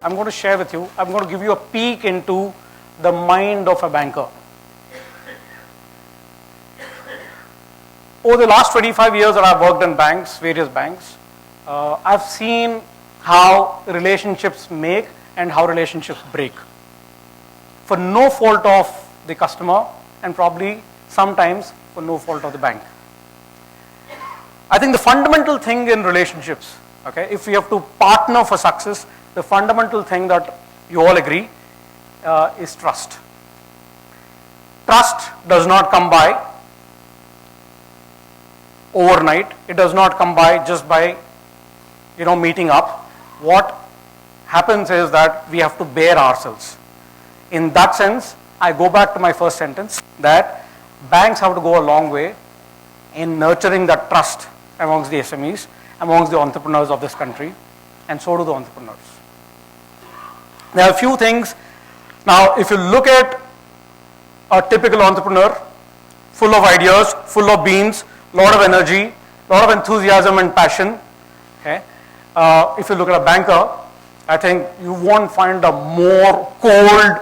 I'm going to share with you, I'm going to give you a peek into the mind of a banker. Over the last 25 years that I've worked in banks, various banks, I've seen how relationships make and how relationships break, for no fault of the customer and probably sometimes for no fault of the bank. I think the fundamental thing in relationships, okay, if we have to partner for success, the fundamental thing that you all agree is trust. Trust does not come by overnight. It does not come by just by, meeting up. What happens is that we have to bear ourselves. In that sense, I go back to my first sentence that banks have to go a long way in nurturing that trust amongst the SMEs, amongst the entrepreneurs of this country, and so do the entrepreneurs. There are a few things. Now, if you look at a typical entrepreneur, full of ideas, full of beans, lot of energy, lot of enthusiasm and passion. Okay? If you look at a banker, I think you won't find a more cold,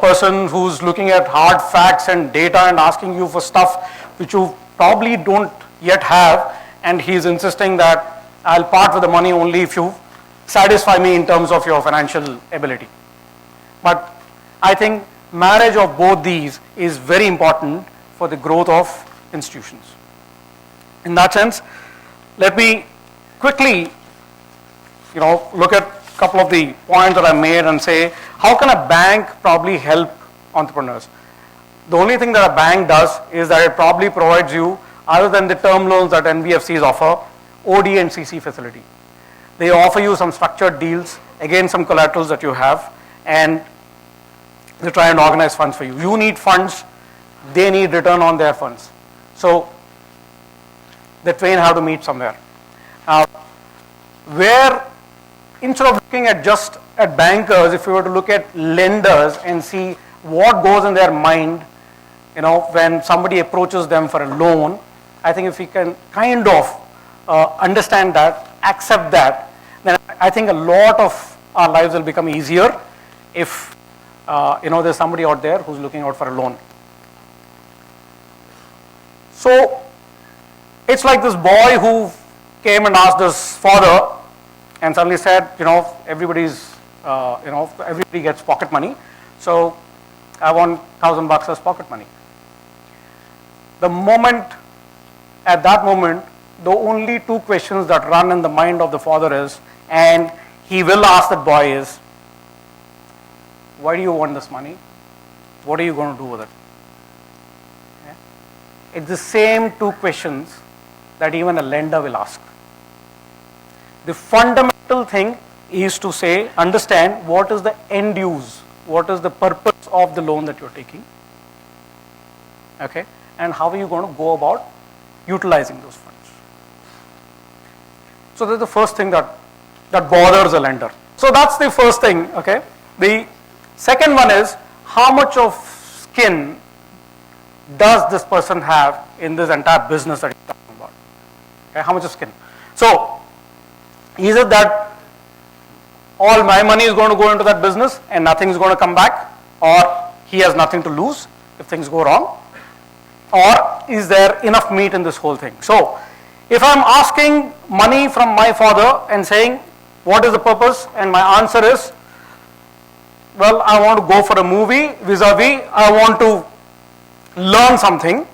person who's looking at hard facts and data and asking you for stuff which you probably don't yet have, and he's insisting that I'll part with the money only if you satisfy me in terms of your financial ability. But I think marriage of both these is very important for the growth of institutions. In that sense, let me quickly, look at a couple of the points that I made and say, how can a bank probably help entrepreneurs? The only thing that a bank does is that it probably provides you, other than the term loans that NBFCs offer, OD and CC facility. They offer you some structured deals, again some collaterals that you have, and they try and organize funds for you. You need funds, they need return on their funds. So the twain have to meet somewhere. Where instead of looking at just at bankers, if you were to look at lenders and see what goes in their mind, when somebody approaches them for a loan, I think if we can kind of understand that, accept that, then I think a lot of our lives will become easier if there's somebody out there who's looking out for a loan. So it's like this boy who came and asked his father and suddenly said, everybody gets pocket money, so I want $1,000 as pocket money. At that moment, the only two questions that run in the mind of the father is, and he will ask that boy is, why do you want this money? What are you going to do with it? Okay? It's the same two questions that even a lender will ask. The fundamental thing is to say, understand what is the end use, what is the purpose of the loan that you're taking, okay, and how are you going to go about utilizing those funds. So that's the first thing that bothers a lender. So that's the first thing, okay. The second one is, how much of skin does this person have in this entire business that he's talking about? Okay, how much of skin? So, is it that all my money is going to go into that business and nothing is going to come back, or he has nothing to lose if things go wrong, or is there enough meat in this whole thing? So, if I'm asking money from my father and saying, what is the purpose? And my answer is, well, I want to go for a movie, vis-a-vis, I want to learn something,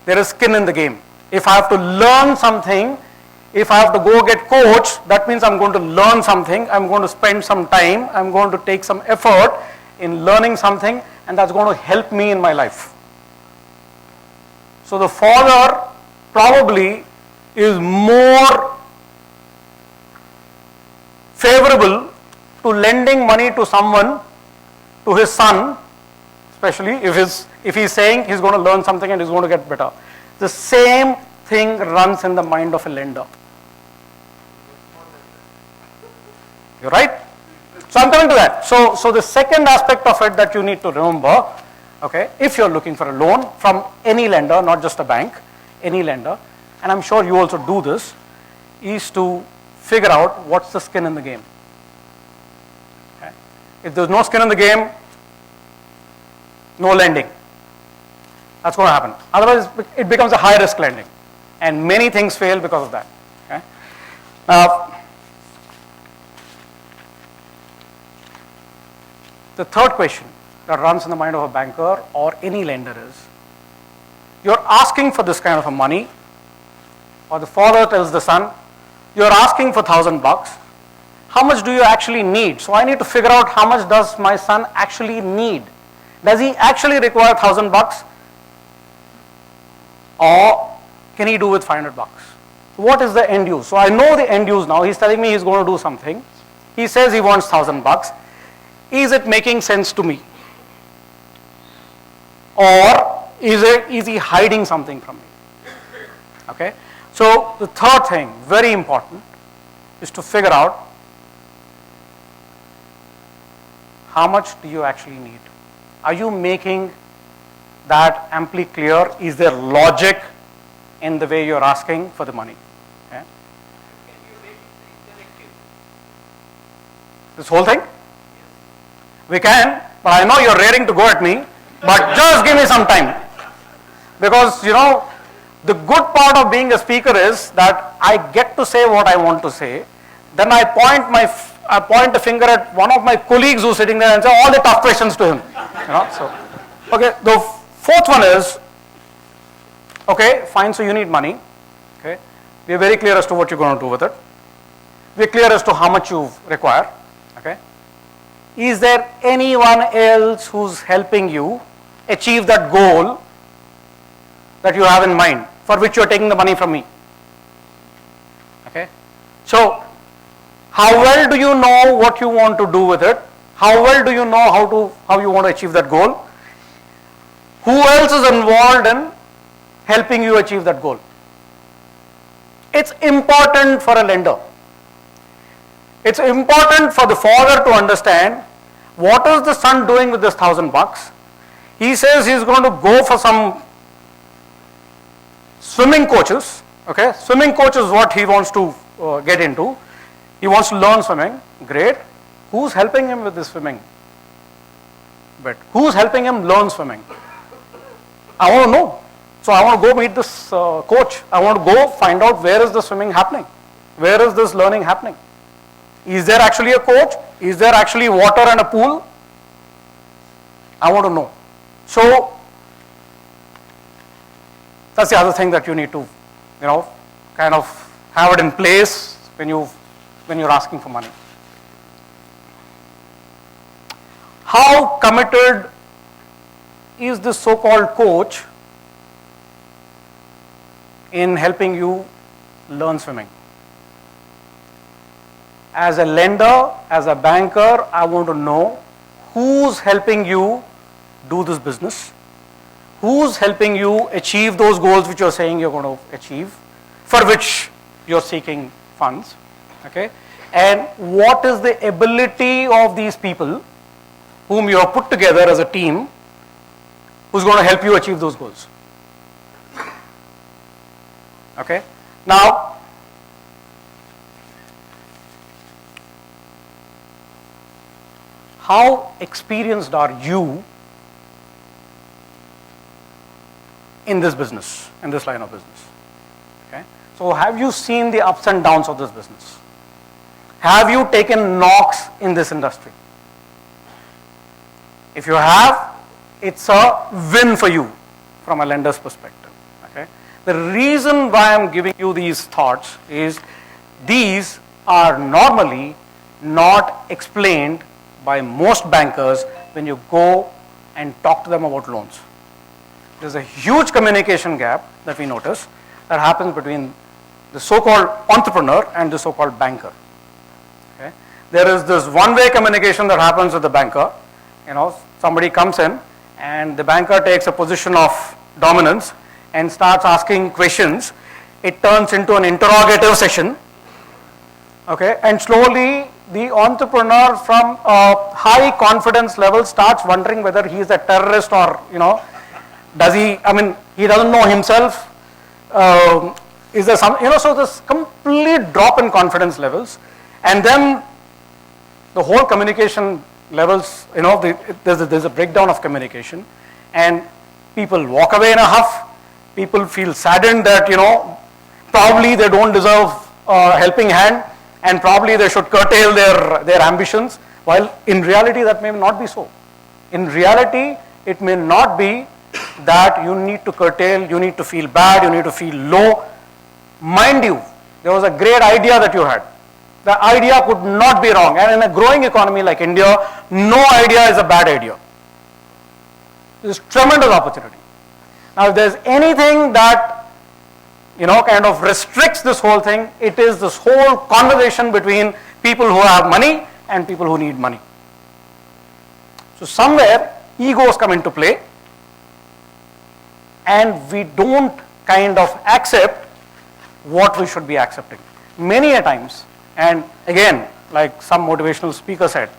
there is skin in the game. If I have to learn something, if I have to go get coached, that means I'm going to learn something, I'm going to spend some time, I'm going to take some effort in learning something, and that's going to help me in my life. So the father probably is more favorable to lending money to someone, to his son, especially if he's saying he's going to learn something and he's going to get better. The same thing runs in the mind of a lender. You're right? So I'm coming to that. So the second aspect of it that you need to remember, okay, if you're looking for a loan from any lender, not just a bank, any lender, and I'm sure you also do this, is to figure out what's the skin in the game. Okay? If there's no skin in the game, no lending. That's going to happen. Otherwise, it becomes a high risk lending. And many things fail because of that. Okay? Now, the third question that runs in the mind of a banker or any lender is, you're asking for this kind of a money, or the father tells the son, you're asking for $1,000. How much do you actually need? So I need to figure out how much does my son actually need. Does he actually require $1,000? Or can he do with $500? What is the end use? So I know the end use now. He's telling me he's going to do something. He says he wants $1,000. Is it making sense to me? Or is he hiding something from me? Okay. So the third thing, very important, is to figure out how much do you actually need. Are you making that amply clear? Is there logic in the way you're asking for the money? Okay. Can you make it interactive? This whole thing? We can, but I know you're raring to go at me, but just give me some time. Because, you know, the good part of being a speaker is that I get to say what I want to say. Then I point a finger at one of my colleagues who's sitting there and say all the tough questions to him. You know, so, okay, the fourth one is, okay, fine, so you need money. Okay, we are very clear as to what you're going to do with it. We are clear as to how much you require. Okay, is there anyone else who's helping you achieve that goal that you have in mind, for which you're taking the money from me? Okay, so how well do you know what you want to do with it? How well do you know how you want to achieve that goal? Who else is involved in helping you achieve that goal? It's important for a lender. It's important for the father to understand what is the son doing with this $1,000. He says he's going to go for some swimming coaches. Okay, swimming coach is what he wants to get into. He wants to learn swimming. Great. Who's helping him with this swimming bit? Who's helping him learn swimming? I want to know. So I want to go meet this coach. I want to go find out where is the swimming happening. Where is this learning happening? Is there actually a coach? Is there actually water and a pool? I want to know. So that's the other thing that you need to, you know, kind of have it in place when you're asking for money. How committed is this so-called coach in helping you learn swimming? As a lender, as a banker, I want to know who's helping you do this business, who's helping you achieve those goals which you're saying you're going to achieve, for which you're seeking funds, okay? And what is the ability of these people whom you have put together as a team who's going to help you achieve those goals? Okay? Now, how experienced are you in this business, in this line of business? Okay? So have you seen the ups and downs of this business? Have you taken knocks in this industry? If you have, it's a win for you from a lender's perspective. Okay? The reason why I'm giving you these thoughts is these are normally not explained by most bankers when you go and talk to them about loans. There's a huge communication gap that we notice that happens between the so-called entrepreneur and the so-called banker. Okay? There is this one-way communication that happens with the banker. You know, somebody comes in and the banker takes a position of dominance and starts asking questions. It turns into an interrogative session. Okay? And slowly the entrepreneur from a high confidence level starts wondering whether he is a terrorist or, you know, does he, I mean, he doesn't know himself. Is there some, so this complete drop in confidence levels, and then the whole communication levels, there's a breakdown of communication, and people walk away in a huff. People feel saddened that, probably they don't deserve a helping hand, and probably they should curtail their ambitions, while in reality that may not be so. In reality, it may not be that you need to curtail, you need to feel bad, you need to feel low. Mind you, there was a great idea that you had. The idea could not be wrong, and in a growing economy like India, no idea is a bad idea. There's tremendous opportunity. Now, if there's anything that, kind of restricts this whole thing, it is this whole conversation between people who have money and people who need money. So somewhere, egos come into play, and we don't kind of accept what we should be accepting. Many a times, and again, like some motivational speaker said,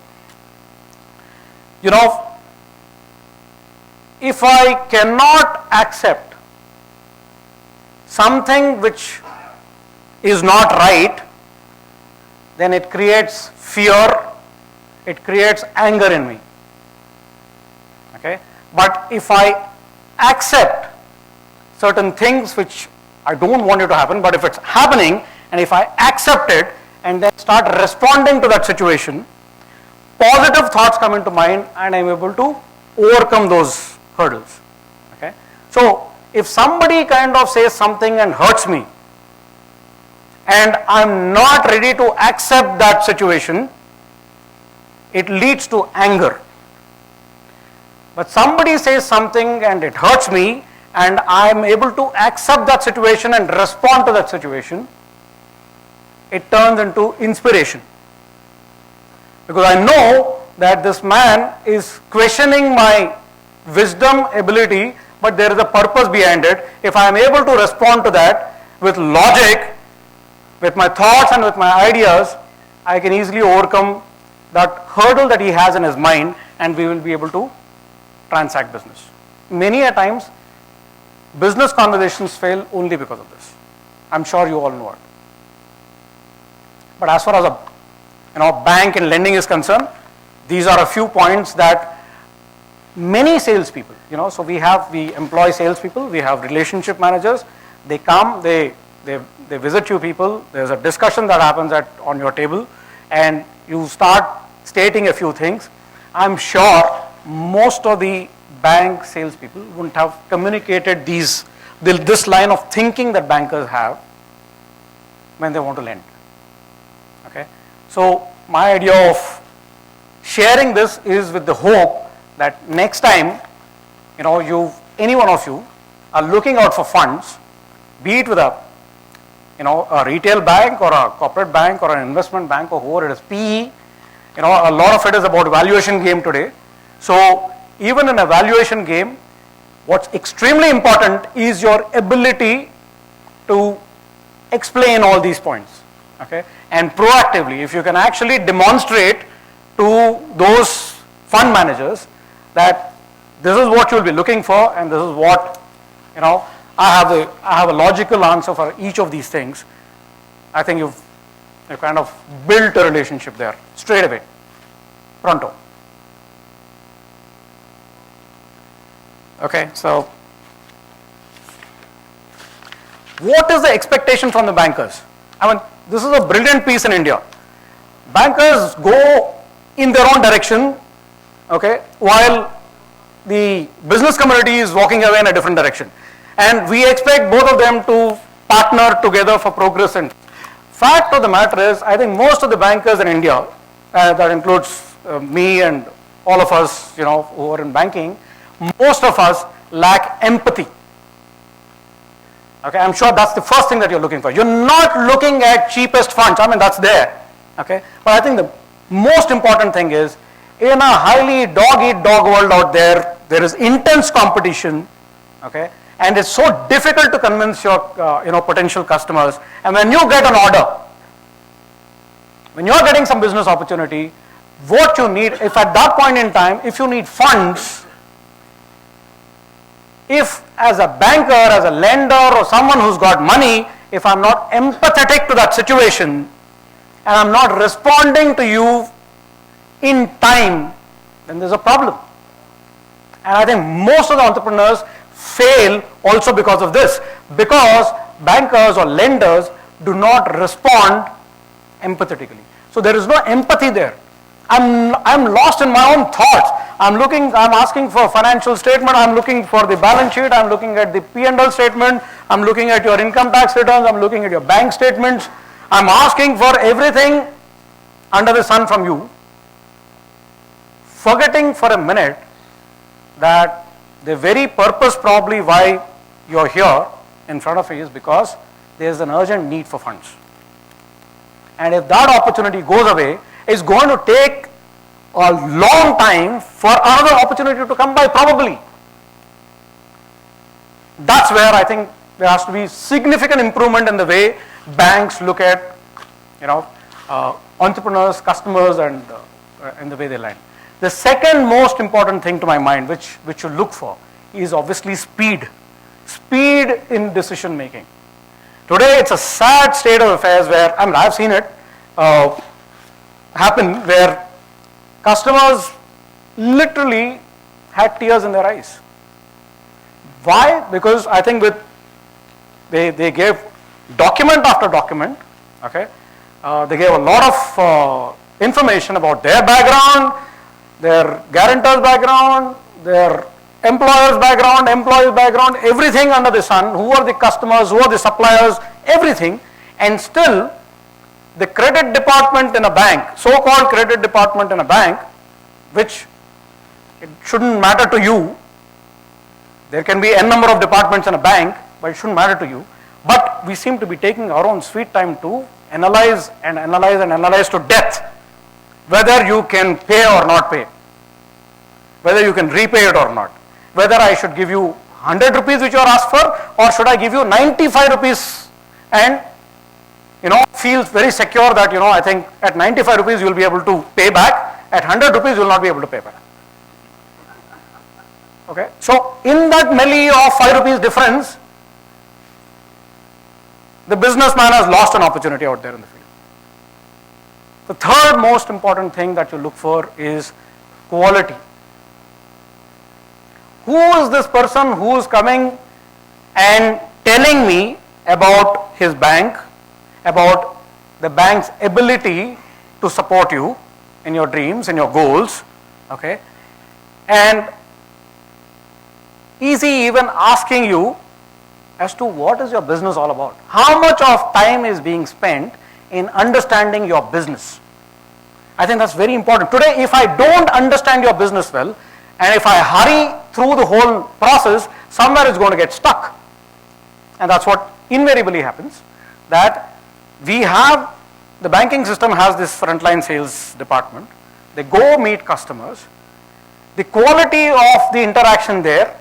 if I cannot accept something which is not right, then it creates fear, it creates anger in me. Okay? But if I accept certain things which I don't want it to happen, but if it's happening, and if I accept it and then start responding to that situation, positive thoughts come into mind and I'm able to overcome those hurdles. Okay? So if somebody kind of says something and hurts me, and I'm not ready to accept that situation, it leads to anger. But somebody says something and it hurts me, and I'm able to accept that situation and respond to that situation, it turns into inspiration. Because I know that this man is questioning my wisdom, ability, but there is a purpose behind it. If I am able to respond to that with logic, with my thoughts and with my ideas, I can easily overcome that hurdle that he has in his mind, and we will be able to transact business. Many a times, business conversations fail only because of this. I'm sure you all know it. But as far as a bank and lending is concerned, these are a few points that many salespeople, so we employ salespeople, we have relationship managers, they come, they visit you people, there's a discussion that happens on your table, and you start stating a few things. I'm sure most of the bank salespeople wouldn't have communicated this line of thinking that bankers have when they want to lend. Okay, so my idea of sharing this is with the hope that next time, any one of you are looking out for funds, be it with a retail bank or a corporate bank or an investment bank or whoever it is, PE, a lot of it is about valuation game today. So even in a valuation game, what's extremely important is your ability to explain all these points. Okay, and proactively, if you can actually demonstrate to those fund managers that this is what you'll be looking for, and this is what, I have a logical answer for each of these things, I think you've kind of built a relationship there straight away, pronto. Okay, so what is the expectation from the bankers? I mean, this is a brilliant piece in India. Bankers go in their own direction, okay, while the business community is walking away in a different direction. And we expect both of them to partner together for progress. And fact of the matter is, I think most of the bankers in India, that includes me and all of us, who are in banking, most of us lack empathy. Okay, I'm sure that's the first thing that you're looking for. You're not looking at cheapest funds. I mean, that's there. Okay, but I think the most important thing is, in a highly dog-eat-dog world out there, there is intense competition. Okay, and it's so difficult to convince your potential customers. And when you get an order, when you're getting some business opportunity, what you need, if at that point in time, if you need funds, if as a banker, as a lender, or someone who's got money, if I'm not empathetic to that situation and I'm not responding to you in time, then there's a problem. And I think most of the entrepreneurs fail also because of this, because bankers or lenders do not respond empathetically. So there is no empathy there. I'm lost in my own thoughts. I'm asking for a financial statement, I'm looking for the balance sheet, I'm looking at the P&L statement, I'm looking at your income tax returns, I'm looking at your bank statements, I'm asking for everything under the sun from you, forgetting for a minute that the very purpose probably why you're here in front of you is because there's an urgent need for funds. And if that opportunity goes away, it's going to take a long time for another opportunity to come by probably. That's where I think there has to be significant improvement in the way banks look at, entrepreneurs, customers, and in the way they lend. The second most important thing to my mind, which you look for, is obviously speed. Speed in decision making. Today it's a sad state of affairs where, I've seen it happen where customers literally had tears in their eyes. Why? Because I think they gave document after document, okay? They gave a lot of information about their background, their guarantor's background, their employer's background, employee's background, everything under the sun, who are the customers, who are the suppliers, everything, and still the credit department in a bank, so-called credit department in a bank, which it shouldn't matter to you. There can be n number of departments in a bank, but it shouldn't matter to you. But we seem to be taking our own sweet time to analyze and analyze and analyze to death whether you can pay or not pay, whether you can repay it or not, whether I should give you 100 rupees which you are asked for, or should I give you 95 rupees and feel very secure that I think at 95 rupees you will be able to pay back, at 100 rupees you will not be able to pay back. Okay, so in that melee of 5 rupees difference, the businessman has lost an opportunity out there in the field. The third most important thing that you look for is quality. Who is this person who is coming and telling me about his bank, about the bank's ability to support you in your dreams, in your goals, okay? And easy even asking you as to what is your business all about. How much of time is being spent in understanding your business? I think that's very important. Today, if I don't understand your business well, and if I hurry through the whole process, somewhere it's going to get stuck. And that's what invariably happens, that the banking system has this frontline sales department. They go meet customers. The quality of the interaction there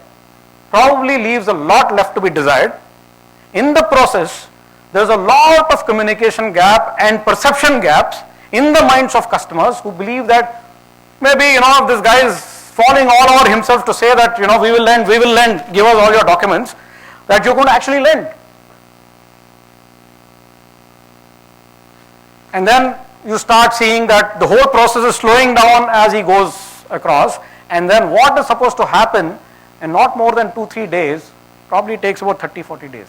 probably leaves a lot left to be desired. In the process, there's a lot of communication gap and perception gaps in the minds of customers who believe that maybe, this guy is falling all over himself to say that, we will lend, give us all your documents, that you're going to actually lend. And then you start seeing that the whole process is slowing down as he goes across, and then what is supposed to happen in not more than 2-3 days probably takes about 30-40 days,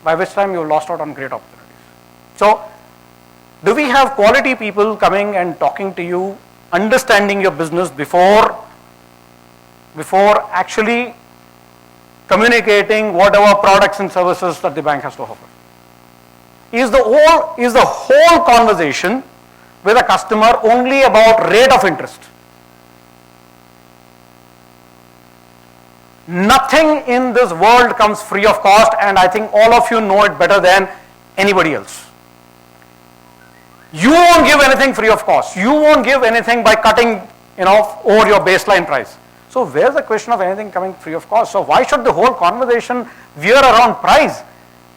by which time you've lost out on great opportunities. So, do we have quality people coming and talking to you, understanding your business before actually communicating whatever products and services that the bank has to offer? Is the whole conversation with a customer only about rate of interest? Nothing in this world comes free of cost, and I think all of you know it better than anybody else. You won't give anything free of cost. You won't give anything by cutting, over your baseline price. So where's the question of anything coming free of cost? So why should the whole conversation veer around price?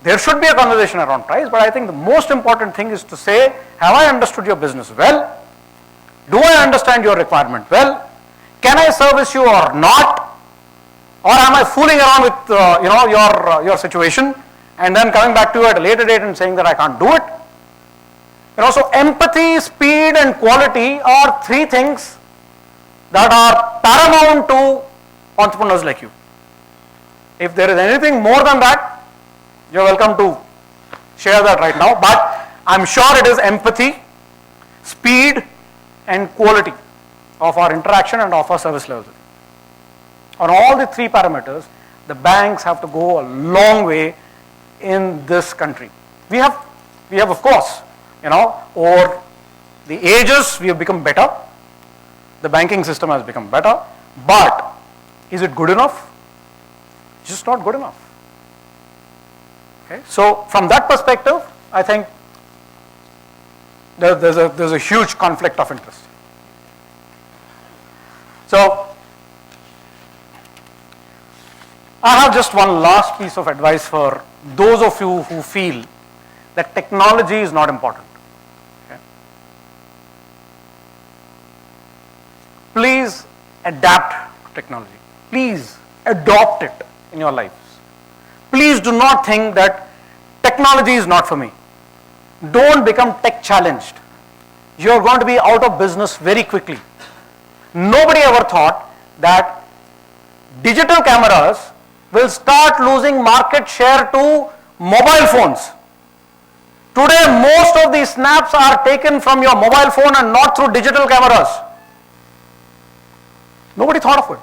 There should be a conversation around price, but I think the most important thing is to say, have I understood your business well? Do I understand your requirement well? Can I service you or not? Or am I fooling around with your situation and then coming back to you at a later date and saying that I can't do it. So empathy, speed and quality are three things that are paramount to entrepreneurs like you. If there is anything more than that, you're welcome to share that right now, but I'm sure it is empathy, speed and quality of our interaction and of our service levels. On all the three parameters, the banks have to go a long way in this country. We have of course, over the ages we have become better. The banking system has become better, but is it good enough? It's just not good enough. Okay? So from that perspective, I think there's a huge conflict of interest. So I have just one last piece of advice for those of you who feel that technology is not important. Okay? Please adapt to technology. Please adopt it in your lives. Please do not think that technology is not for me. Don't become tech challenged. You're going to be out of business very quickly. Nobody ever thought that digital cameras will start losing market share to mobile phones. Today, most of these snaps are taken from your mobile phone and not through digital cameras. Nobody thought of it,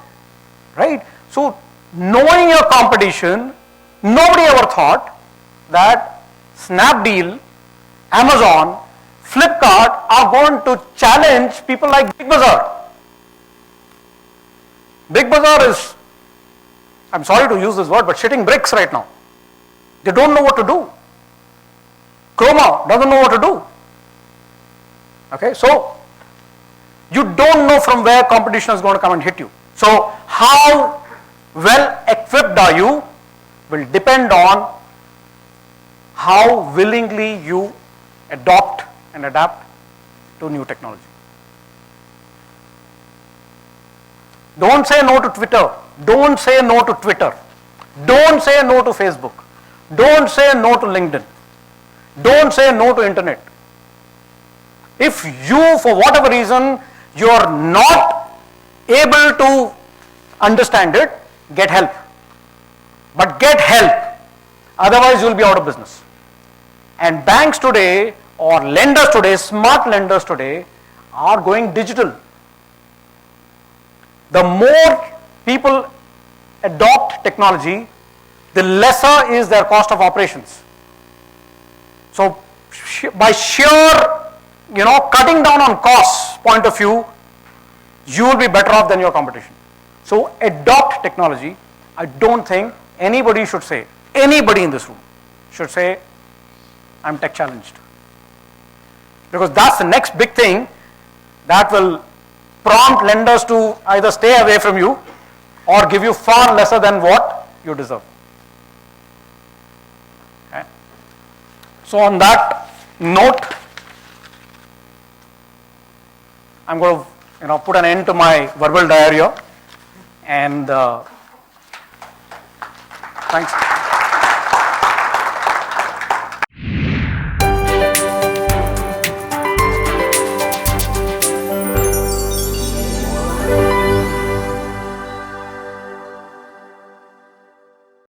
right? So, knowing your competition, nobody ever thought that Snapdeal, Amazon, Flipkart are going to challenge people like Big Bazaar. Big Bazaar is, I'm sorry to use this word, but shitting bricks right now. They don't know what to do. Chroma doesn't know what to do. Okay, so you don't know from where competition is going to come and hit you. So how well equipped are you will depend on how willingly you adopt and adapt to new technology. Don't say no to Twitter. Don't say no to Twitter. Don't say no to Facebook. Don't say no to LinkedIn. Don't say no to internet. If you, for whatever reason, you are not able to understand it, get help. But get help. Otherwise, you will be out of business. And banks today, or lenders today, smart lenders today, are going digital. The more people adopt technology, the lesser is their cost of operations. So by sheer, cutting down on costs point of view, you will be better off than your competition. So adopt technology. I don't think anybody should say, anybody in this room should say, I'm tech challenged. Because that's the next big thing that will prompt lenders to either stay away from you or give you far lesser than what you deserve. Okay. So on that note, I'm going to put an end to my verbal diarrhea, and thanks.